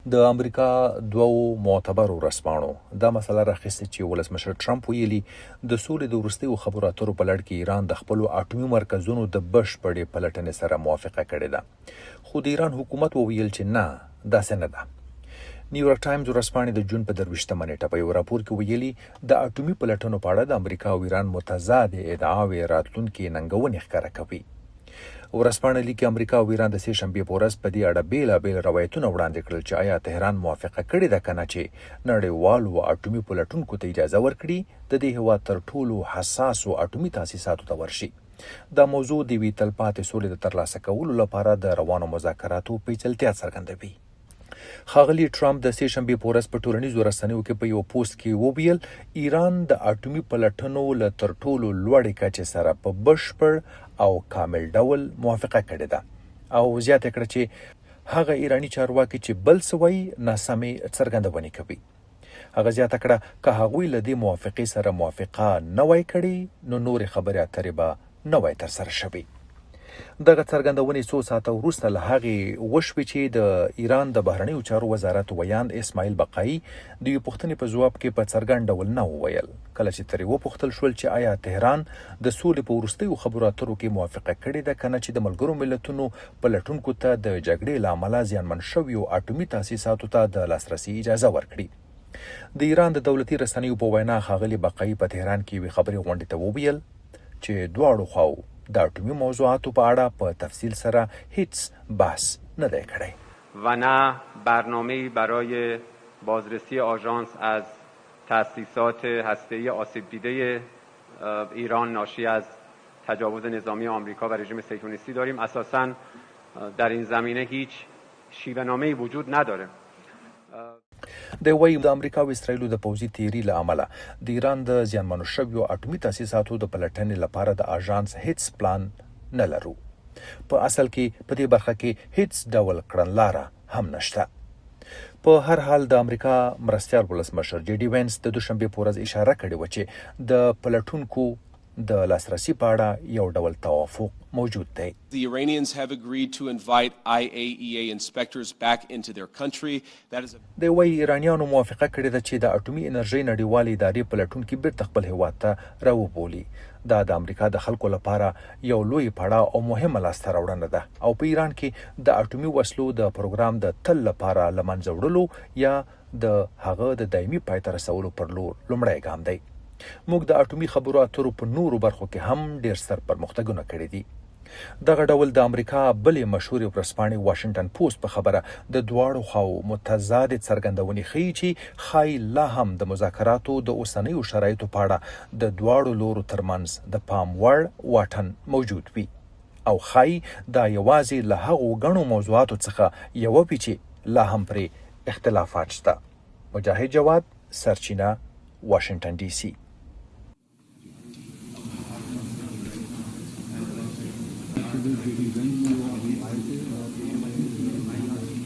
د امریکا دوو معتبرو ورځپاڼو دا مسله راخیستې چې ولسمشر ټرمپ ویلي د سولې د وروستیو خبرو اترو په لړ کې ایران د خپلو اټومي مرکزونو د بشپړې پلټنې سره موافقه کړې ده، خو د ایران حکومت وویل چې نه، داسې نه ده. نیویارک ټایمز ورځپاڼې د جون په 23 نیټه په یو راپور کې ویلي د اټومي پلټنو په اړه د امریکا او ایران متضادې ادعاوې راتلونکي ننګونې ښکاره کوي. ورځپاڼه لیکي امریکا او ایران د سې شنبې په ورځ په دې اړه بېلابېل روایتونه وړاندې کړل چې آیا تهران موافقه کړې ده که نه چې نړیوالو اټومي پلټونکو ته اجازه ورکړي د دې هېواد تر ټولو حساسو اټومي تاسیساتو ته ورشي. دا موضوع د یوې تلپاتې سولې د ترلاسه کولو لپاره د روانو مذاکراتو پیچلتیا څرګندوي. ښاغلي ټرمپ د سې شنبې په ورځ په ټولنیزو رسنیو کې په یو پوسټ کې وویل ایران د اټومي پلټنو له تر ټولو لوړې کچې سره په بشپړ او کامل ډول موافقه کړې ده او زیاته کړه چې هغه ایرانی چارواکي چې بل څه وایي ناسمې څرګندونې کوي. هغه زیاته کړه که هغوی له دې موافقې سره موافقه نه وای کړې نو نورې خبرې اترې به نه وای ترسره شوې. دغه څرګندونې څو ساعته وروسته له هغې وشوې چې د ایران د بهرنیو چارو وزارت ویاند اسماعیل بقایي د یوې پوښتنې په ځواب کې په څرګند ډول نه وویل. کله چې ترې وپوښتل شول چې آیا تهران د سولې په وروستیو خبرو اترو کې موافقه کړې ده که نه چې د ملګرو ملتونو پلټونکو ته د جګړې له امله زیانمن شویو اټومي تاسیساتو ته د لاسرسي اجازه ورکړي. د ایران د دولتي رسنیو په وینا ښاغلي بقایي په تهران کې یوې خبرې غونډې ته وویل چې دواړو خواو د اټومي موضوعاتو په اړه په تفصیل سره هیڅ بحث نه دی کړی و نه برنامه‌ای برای بازرسی آژانس از تأسیسات هسته‌ای آسیب دیده ایران ناشی از تجاوز نظامی آمریکا و رژیم صهیونیستی داریم. اساساً در این زمینه هیچ شیوه‌نامه‌ای وجود نداره. د وایي د امریکا او اسرائیلو د پوځي تیري له امله د ایران د زیانمنو شویو اټومي تاسیساتو د پلټنې لپاره د آژانس هیڅ پلان نه لرو. په اصل کې په دې برخه کې هیڅ ډول کړنلاره هم نشته. په هر حال د امریکا مرستیال ولسمشر جی ډي وینس د دوشنبې په ورځ اشاره کړې وه چې د پلټونکو د لاسرسي په اړه یو ډول توافق موجود دی. The Iranians have agreed to invite IAEA inspectors back into their country. That is د وایي ایرانیانو موافقه کړې ده چې د اټومي انرژۍ نړیوالې ادارې پلټونکي بیرته خپل هېواد ته راوبولي. دا د امریکا د خلکو لپاره یو لوی پړاو او مهمه لاسته راوړنه ده او په ایران کې د اټومي وسلو د پروګرام د تل لپاره له منځه وړلو یا د هغه د دایمي پای ته رسولو پر لور لومړی ګام دی. موږ د اټومي خبرو اترو په نورو برخو کې هم ډیر ستر پرمختګونه کړي دي. دغه ډول د امریکا بلې مشهورې ورځپاڼې واشنګټن پوسټ په خبره د دواړو خواو متضادې څرګندونې ښیي چې ښایي لا هم د مذاکراتو د اوسنیو شرایطو په اړه د دواړو لورو ترمنځ د پام وړ واټن موجود وي او ښایي دا یوازې له هغو ګڼو موضوعاتو څخه یوه وي چې لا هم پرې اختلافات شته. مجاهد جواد، سرچینه، واشنګټن ډي سي.